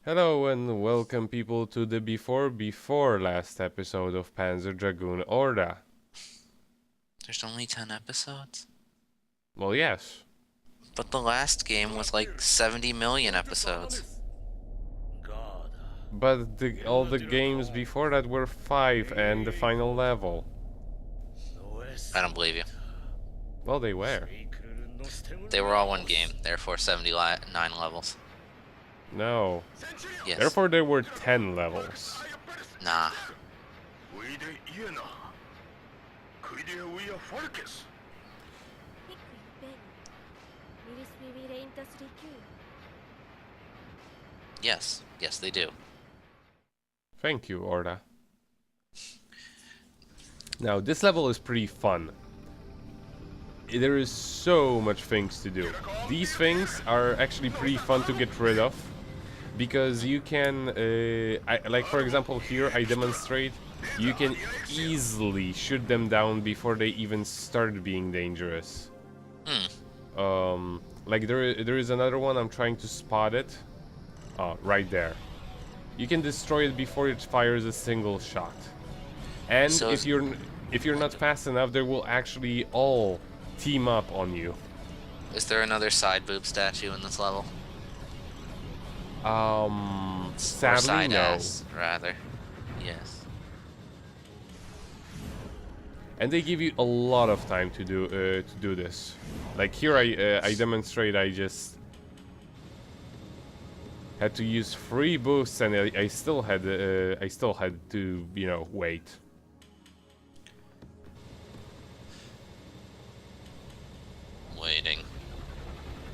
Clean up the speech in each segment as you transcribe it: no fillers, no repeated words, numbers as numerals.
Hello and welcome people to the before last episode of Panzer Dragoon Orta. There's only 10 episodes? Well, yes, But the last game was like 70 million episodes. but all the games before that were 5 and the final level. I don't believe you. Well, they were. They were all one game, therefore 79 levels. No. Yes. Therefore there were 10 levels. Nah. Yes. Yes, they do. Thank you, Orta. Now, this level is pretty fun. There is so much things to do. These things are actually pretty fun to get rid of. Because you can, like for example here I demonstrate, you can easily shoot them down before they even start being dangerous. Like there is another one, I'm trying to spot it. Oh, right there. You can destroy it before it fires a single shot. And So if you're not fast enough, they will actually all team up on you. is there another side boob statue in this level? Or Sadly side no. ass, rather. Yes. And they give you a lot of time to do this. Like here, I demonstrate. I just had to use 3 boosts, and I still had to wait. Waiting.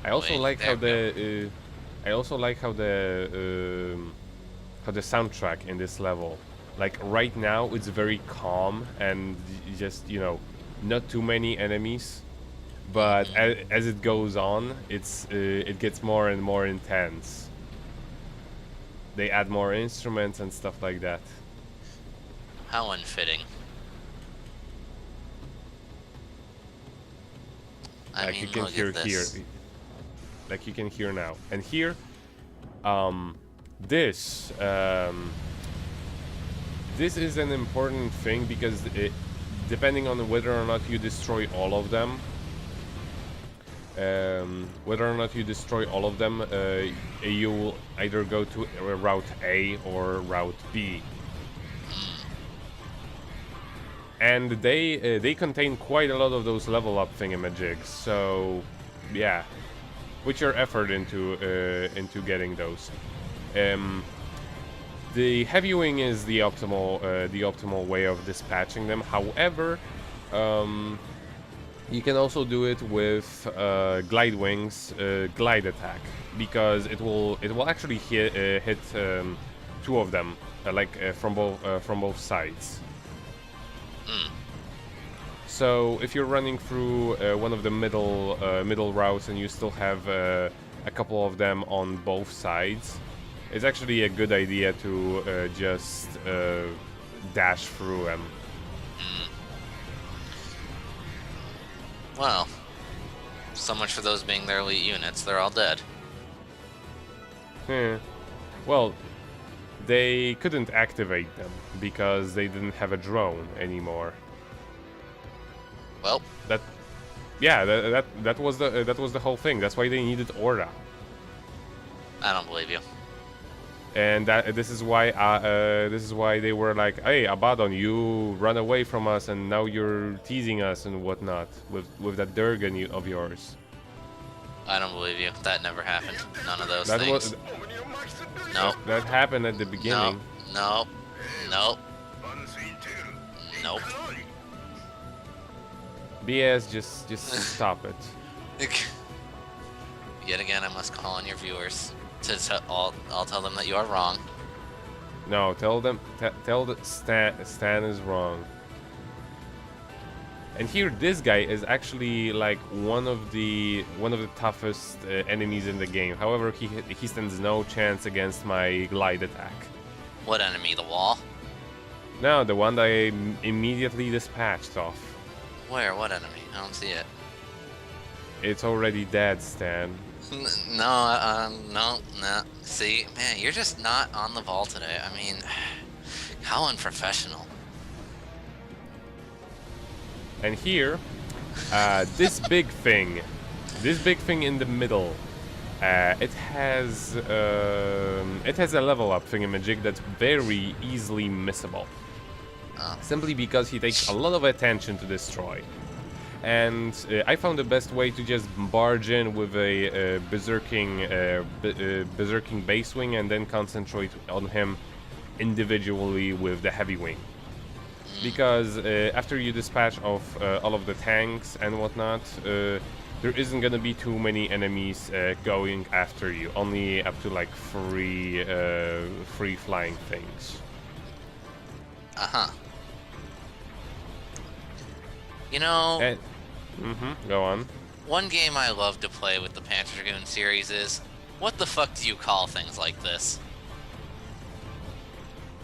I also Wait, like how there the how the soundtrack in this level. Like right now, it's very calm and just not too many enemies. But as it goes on, it gets more and more intense. They add more instruments and stuff like that. How unfitting. I Like mean, you can look hear at this. here, like you can hear now, and here, this this is an important thing because depending on whether or not you destroy all of them, you will either go to route A or route B. And they contain quite a lot of those level up thingamajigs, so yeah, put your effort into getting those. The heavy wing is the optimal way of dispatching them. However, you can also do it with glide wings, glide attack, because it will actually hit 2 of them, from both sides. So if you're running through one of the middle routes and you still have a couple of them on both sides, it's actually a good idea to just dash through them. Well, so much for those being their elite units. They're all dead. Well, they couldn't activate them because they didn't have a drone anymore. Well, That was the whole thing. That's why they needed Orta. I don't believe you. And this is why they were like, "Hey, Abaddon, you run away from us, and now you're teasing us and whatnot with that Durgan of yours." I don't believe you. That never happened. None of those That things. No. that happened at the beginning. No. No. Nope. BS, just stop it. Yet again, I must call on your viewers. I'll tell them that you are wrong. No, tell that Stan is wrong. And here, this guy is actually like one of the toughest enemies in the game. However, he stands no chance against my glide attack. What enemy? The wall? No, the one that I immediately dispatched off. Where? What enemy? I don't see it. It's already dead, Stan. No. See, man, you're just not on the ball today. I mean, how unprofessional. And here, this big thing in the middle, it has a level up thingamajig that's very easily missable. Oh. Simply because he takes a lot of attention to destroy. And I found the best way to just barge in with a berserking base wing and then concentrate on him individually with the heavy wing. Because after you dispatch off all of the tanks and whatnot, there isn't gonna be too many enemies going after you. Only up to like free flying things. Uh-huh. You know, Go on. one game I love to play with the Panzer Dragoon series is, what the fuck do you call things like this?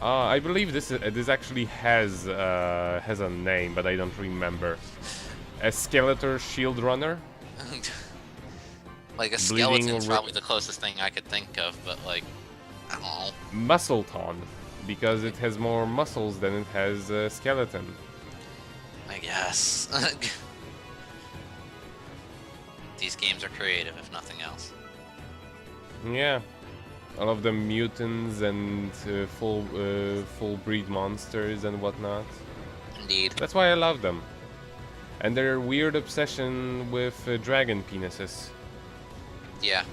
I believe this actually has a name, but I don't remember. A Skeletor Shield Runner? Like a skeleton's probably the closest thing I could think of, but like, I don't know. Muscleton, because it has more muscles than it has a skeleton. I guess. These games are creative, if nothing else. Yeah, all of them mutants and full breed monsters and whatnot. Indeed. That's why I love them. And their weird obsession with dragon penises. Yeah.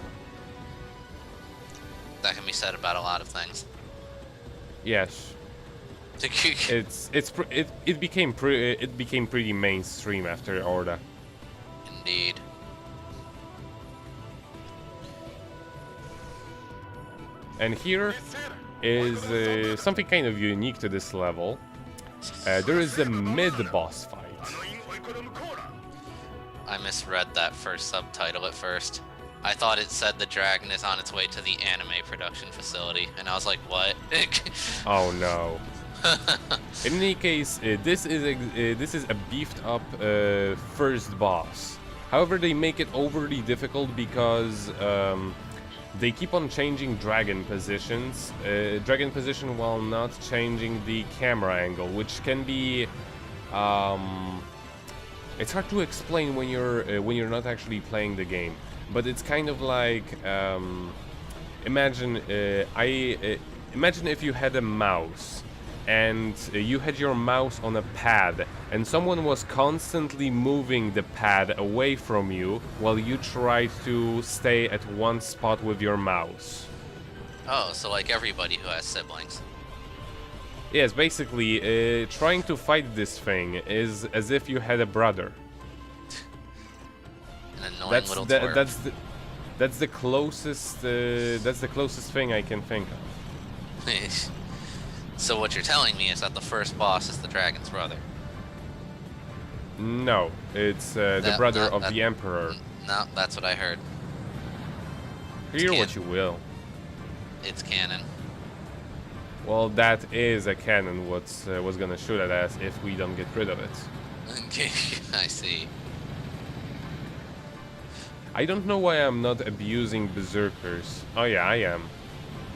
That can be said about a lot of things. Yes. It became pretty mainstream after Orta. Indeed. And here is something kind of unique to this level. There is a mid-boss fight. I misread that first subtitle at first. I thought it said the dragon is on its way to the anime production facility, and I was like, what? Oh no. In any case, this is a beefed up first boss. However, they make it overly difficult because they keep on changing dragon positions. Dragon position while not changing the camera angle, which can be it's hard to explain when you're not actually playing the game. But it's kind of like imagine imagine if you had a mouse and you had your mouse on a pad and someone was constantly moving the pad away from you while you tried to stay at one spot with your mouse. Oh, so like everybody who has siblings. Yes, basically, trying to fight this thing is as if you had a brother. An annoying little twerp. That's the closest thing I can think of. So what you're telling me is that the first boss is the dragon's brother. No, it's the brother of the Emperor. No, that's what I heard. Hear what you will. It's canon. Well, that is a cannon what's gonna shoot at us if we don't get rid of it. I see. I don't know why I'm not abusing berserkers. Oh yeah, I am.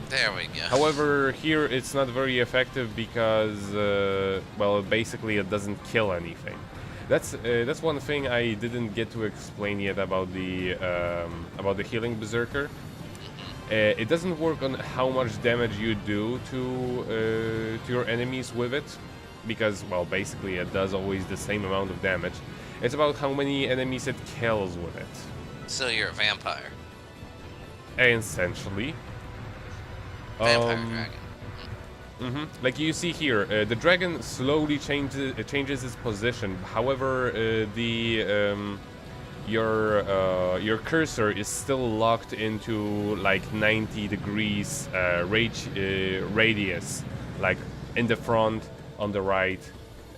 There we go. However, here it's not very effective because, well, basically it doesn't kill anything. That's one thing I didn't get to explain yet about the healing berserker. It doesn't work on how much damage you do to your enemies with it, because, well, basically it does always the same amount of damage. It's about how many enemies it kills with it. So you're a vampire. Essentially. Vampire dragon. Like you see here, the dragon slowly changes its position. However, your cursor is still locked into like 90 degrees radius, like in the front, on the right,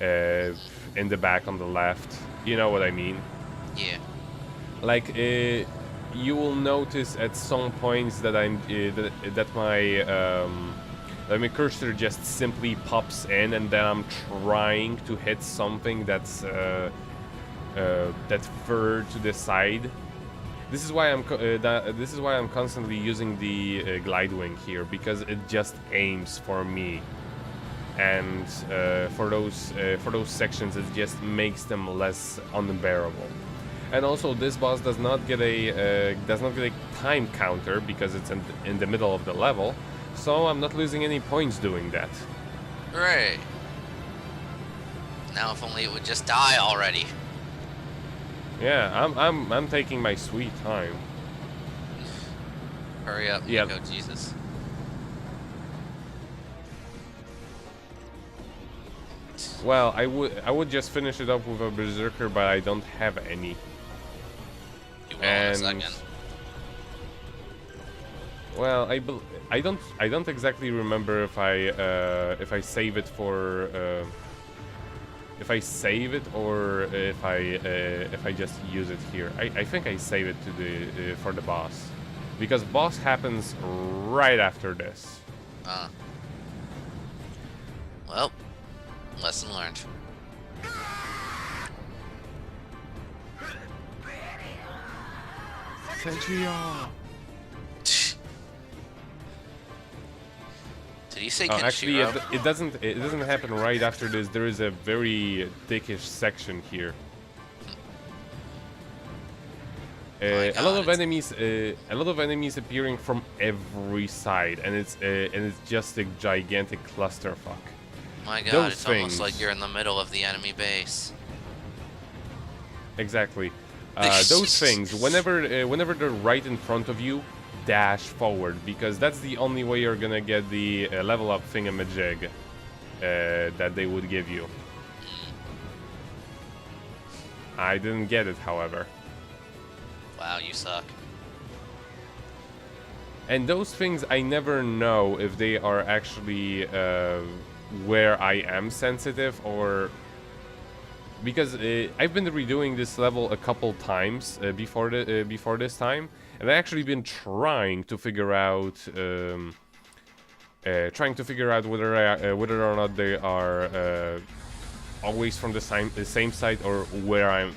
in the back, on the left. You know what I mean? Yeah. Like you will notice at some points that my cursor just simply pops in, and then I'm trying to hit something that's further to the side, This is why this is why I'm constantly using the glide wing here, because it just aims for me, and for those sections it just makes them less unbearable. And also, this boss does not get a time counter because it's in the middle of the level, so I'm not losing any points doing that. Hooray! Now, if only it would just die already. Yeah, I'm taking my sweet time. Hurry up, Yep. Nico, Jesus. Well, I would just finish it up with a berserker, but I don't have any. You will in a second. Well, I don't exactly remember if I save it for if I save it or if I just use it here. I think I save it to the for the boss, because boss happens right after this. Well, lesson learned. Senshio! Did you say Actually, Kenshiro? it doesn't happen right after this. There is a very thickish section here. A lot of enemies appearing from every side, and it's just a gigantic clusterfuck. My God, Those it's almost things. like you're in the middle of the enemy base. Exactly. Those things, whenever they're right in front of you, dash forward, because that's the only way you're gonna get the level up thingamajig that they would give you. I didn't get it, however. Wow, you suck. And those things, I never know if they are actually where I am sensitive, or because I've been redoing this level a couple times before this time, and I've actually been trying to figure out whether or not they are always from the same side, or where I'm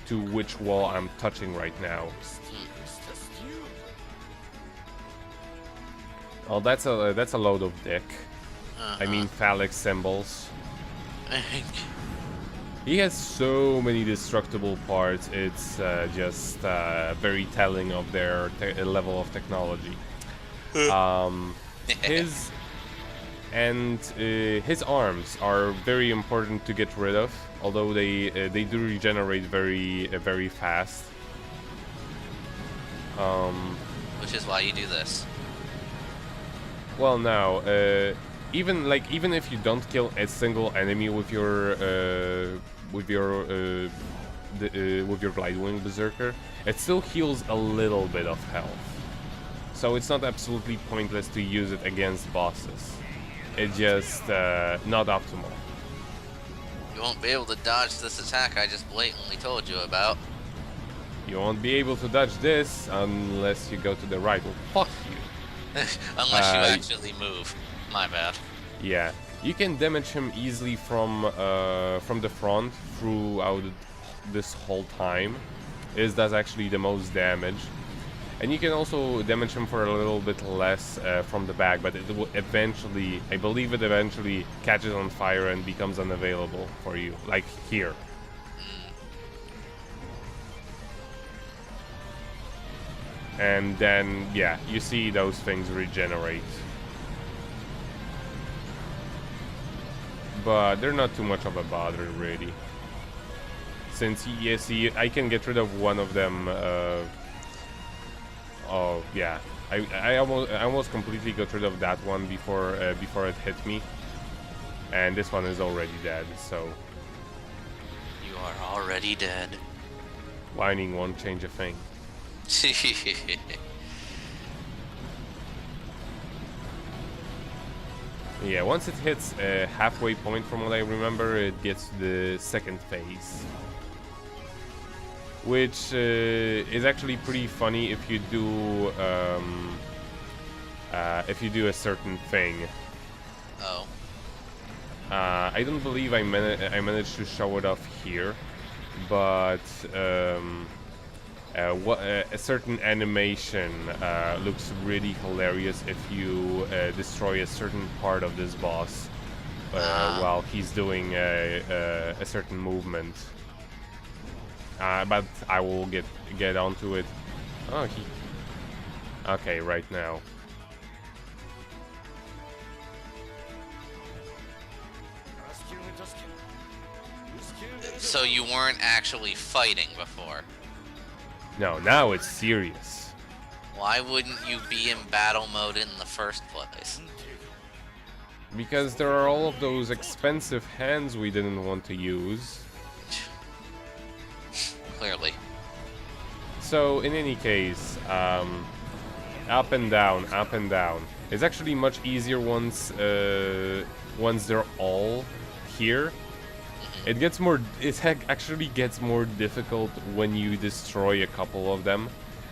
to which wall I'm touching right now. Oh, that's a load of dick. I mean phallic symbols. He has so many destructible parts. It's just very telling of their level of technology. His arms are very important to get rid of, although they do regenerate very fast. Which is why you do this. Well, now, even if you don't kill a single enemy with your glide wing berserker, it still heals a little bit of health. So it's not absolutely pointless to use it against bosses. It's just not optimal. You won't be able to dodge this attack I just blatantly told you about. You won't be able to dodge this unless you go to the right. Well, fuck you. Unless you actually move. My bad. Yeah, you can damage him easily from the front throughout this whole time. It does actually the most damage, and you can also damage him for a little bit less from the back. But it will eventually, I believe, it eventually catches on fire and becomes unavailable for you, like here. And then, yeah, you see those things regenerate. But they're not too much of a bother, really. Since, yes, I can get rid of one of them. Oh, yeah. I almost completely got rid of that one before it hit me. And this one is already dead, so... You are already dead. Whining won't change a thing. Yeah, once it hits a halfway point, from what I remember, it gets to the second phase, which is actually pretty funny if you do a certain thing. Oh. I don't believe I managed to show it off here, but A certain animation looks really hilarious if you destroy a certain part of this boss while he's doing a certain movement. But I will get onto it. Oh, okay, right now. So you weren't actually fighting before? No, now it's serious. Why wouldn't you be in battle mode in the first place? Because there are all of those expensive hands we didn't want to use. Clearly. So, in any case, up and down, up and down. It's actually much easier once they're all here. It gets more. Actually gets more difficult when you destroy a couple of them.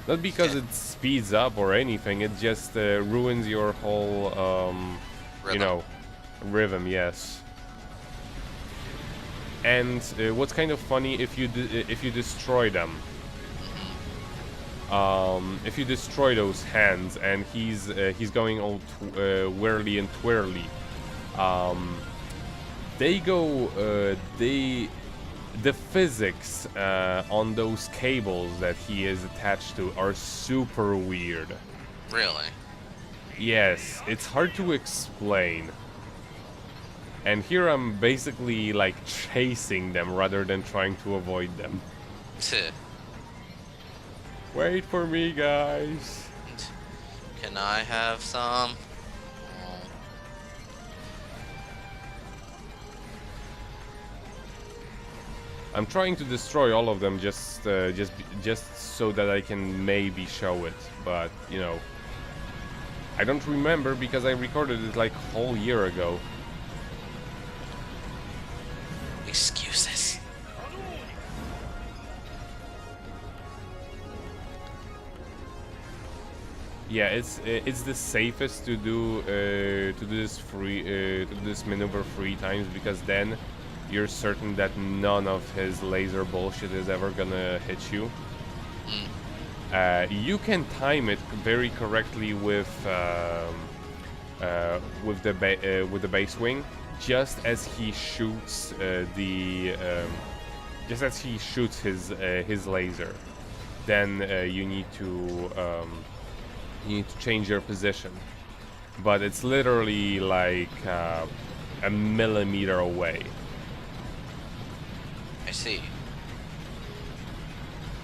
Not because it speeds up or anything. It just ruins your whole, Rhythm. you know, rhythm. Yes. And what's kind of funny, if you destroy them, if you destroy those hands, and he's going all whirly and twirly, the physics on those cables that he is attached to are super weird. Really? Yes, it's hard to explain. And here I'm basically like chasing them rather than trying to avoid them. Wait for me, guys. Can I have some? I'm trying to destroy all of them just so that I can maybe show it, but you know, I don't remember because I recorded it like a whole year ago. Excuses. Yeah, it's the safest to do this maneuver 3 times, because then you're certain that none of his laser bullshit is ever gonna hit you. You can time it very correctly with the base wing, just as he shoots his laser. Then you need to change your position, but it's literally like a millimeter away. I see.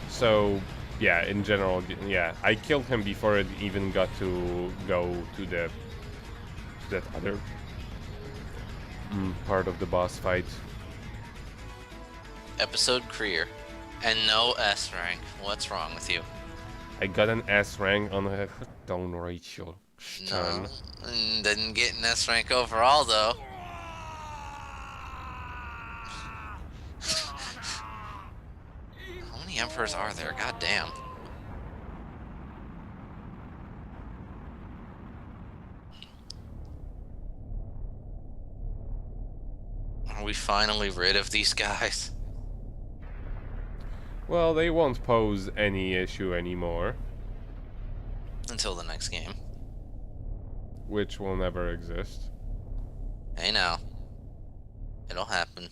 So yeah, in general, yeah, I killed him before it even got to go to that other part of the boss fight. Episode career. And no S rank. What's wrong with you? I got an S rank on a don't Rachel. No, didn't get an S rank overall though. How many emperors are there? God damn. Are we finally rid of these guys? Well, they won't pose any issue anymore. Until the next game. Which will never exist. Hey now. It'll happen.